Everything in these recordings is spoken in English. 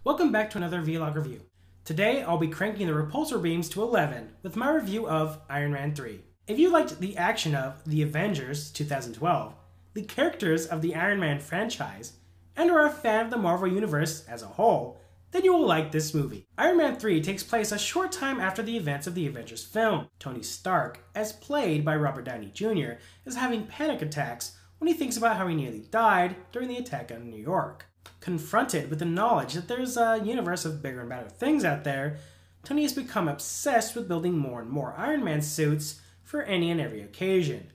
Welcome back to another vlog review. Today I'll be cranking the repulsor beams to 11 with my review of Iron Man 3. If you liked the action of The Avengers 2012, the characters of the Iron Man franchise, and are a fan of the Marvel Universe as a whole, then you will like this movie. Iron Man 3 takes place a short time after the events of the Avengers film. Tony Stark, as played by Robert Downey Jr., is having panic attacks when he thinks about how he nearly died during the attack on New York. Confronted with the knowledge that there's a universe of bigger and better things out there, Tony has become obsessed with building more and more Iron Man suits for any and every occasion.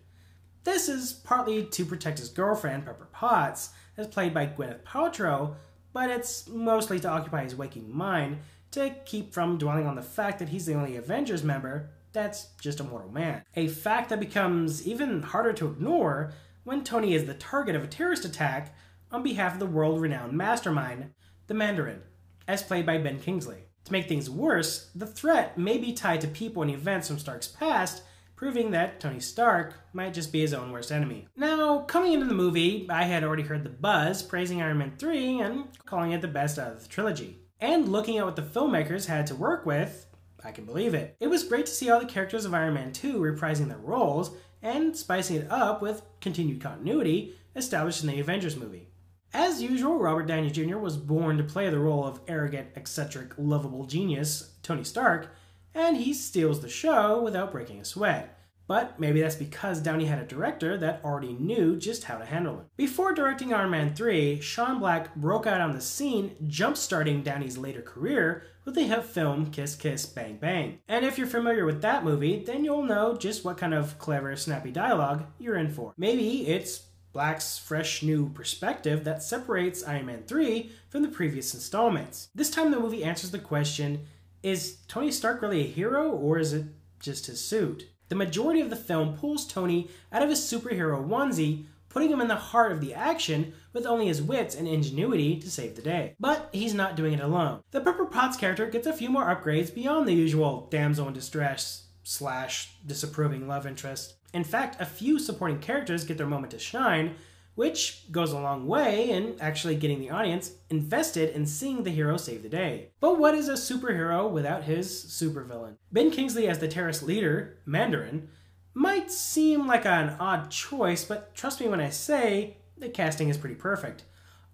This is partly to protect his girlfriend, Pepper Potts, as played by Gwyneth Paltrow, but it's mostly to occupy his waking mind to keep from dwelling on the fact that he's the only Avengers member that's just a mortal man. A fact that becomes even harder to ignore when Tony is the target of a terrorist attack on behalf of the world-renowned mastermind, the Mandarin, as played by Ben Kingsley. To make things worse, the threat may be tied to people and events from Stark's past, proving that Tony Stark might just be his own worst enemy. Now, coming into the movie, I had already heard the buzz praising Iron Man 3 and calling it the best out of the trilogy. And looking at what the filmmakers had to work with, I can believe it. It was great to see all the characters of Iron Man 2 reprising their roles and spicing it up with continued continuity established in the Avengers movie. As usual, Robert Downey Jr. was born to play the role of arrogant, eccentric, lovable genius Tony Stark, and he steals the show without breaking a sweat. But maybe that's because Downey had a director that already knew just how to handle him. Before directing Iron Man 3, Sean Black broke out on the scene, jump-starting Downey's later career with the hit film Kiss Kiss Bang Bang. And if you're familiar with that movie, then you'll know just what kind of clever, snappy dialogue you're in for. Maybe it's Black's fresh new perspective that separates Iron Man 3 from the previous installments. This time the movie answers the question, is Tony Stark really a hero, or is it just his suit? The majority of the film pulls Tony out of his superhero onesie, putting him in the heart of the action with only his wits and ingenuity to save the day. But he's not doing it alone. The Pepper Potts character gets a few more upgrades beyond the usual damsel in distress / disapproving love interest. In fact, a few supporting characters get their moment to shine, which goes a long way in actually getting the audience invested in seeing the hero save the day. But what is a superhero without his supervillain? Ben Kingsley as the terrorist leader, Mandarin, might seem like an odd choice, but trust me when I say the casting is pretty perfect.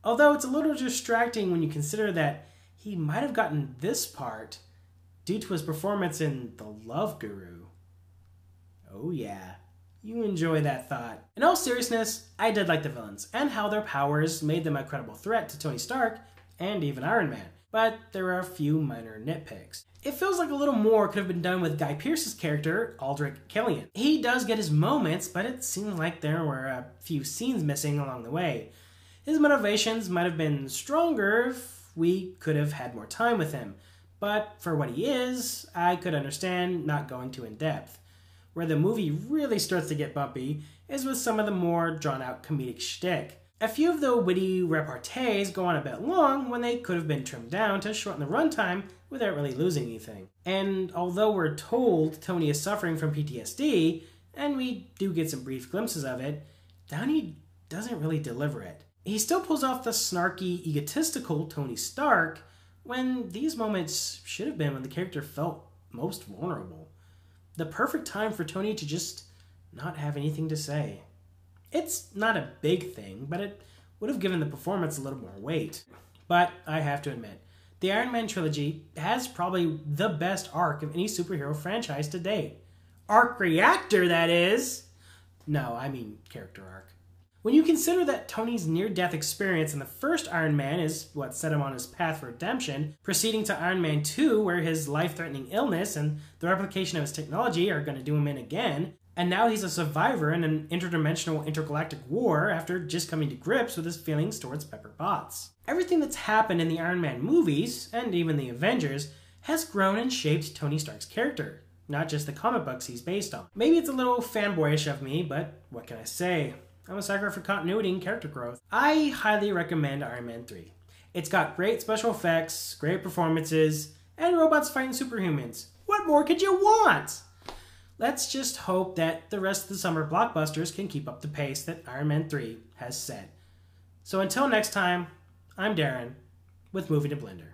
Although it's a little distracting when you consider that he might have gotten this part due to his performance in The Love Guru. Oh yeah. You enjoy that thought. In all seriousness, I did like the villains, and how their powers made them a credible threat to Tony Stark, and even Iron Man. But there are a few minor nitpicks. It feels like a little more could have been done with Guy Pearce's character, Aldrich Killian. He does get his moments, but it seems like there were a few scenes missing along the way. His motivations might have been stronger if we could have had more time with him, but for what he is, I could understand not going too in-depth. Where the movie really starts to get bumpy is with some of the more drawn-out comedic shtick. A few of the witty repartees go on a bit long when they could have been trimmed down to shorten the runtime without really losing anything. And although we're told Tony is suffering from PTSD, and we do get some brief glimpses of it, Downey doesn't really deliver it. He still pulls off the snarky, egotistical Tony Stark when these moments should have been when the character felt most vulnerable. The perfect time for Tony to just not have anything to say. It's not a big thing, but it would have given the performance a little more weight. But I have to admit, the Iron Man trilogy has probably the best arc of any superhero franchise to date. Arc reactor, that is! No, I mean character arc. When you consider that Tony's near-death experience in the first Iron Man is what set him on his path for redemption, proceeding to Iron Man 2 where his life-threatening illness and the replication of his technology are going to do him in again, and now he's a survivor in an interdimensional intergalactic war after just coming to grips with his feelings towards Pepper Potts. Everything that's happened in the Iron Man movies, and even the Avengers, has grown and shaped Tony Stark's character, not just the comic books he's based on. Maybe it's a little fanboyish of me, but what can I say? I'm a sucker for continuity and character growth. I highly recommend Iron Man 3. It's got great special effects, great performances, and robots fighting superhumans. What more could you want? Let's just hope that the rest of the summer blockbusters can keep up the pace that Iron Man 3 has set. So until next time, I'm Darren with Moving to Blender.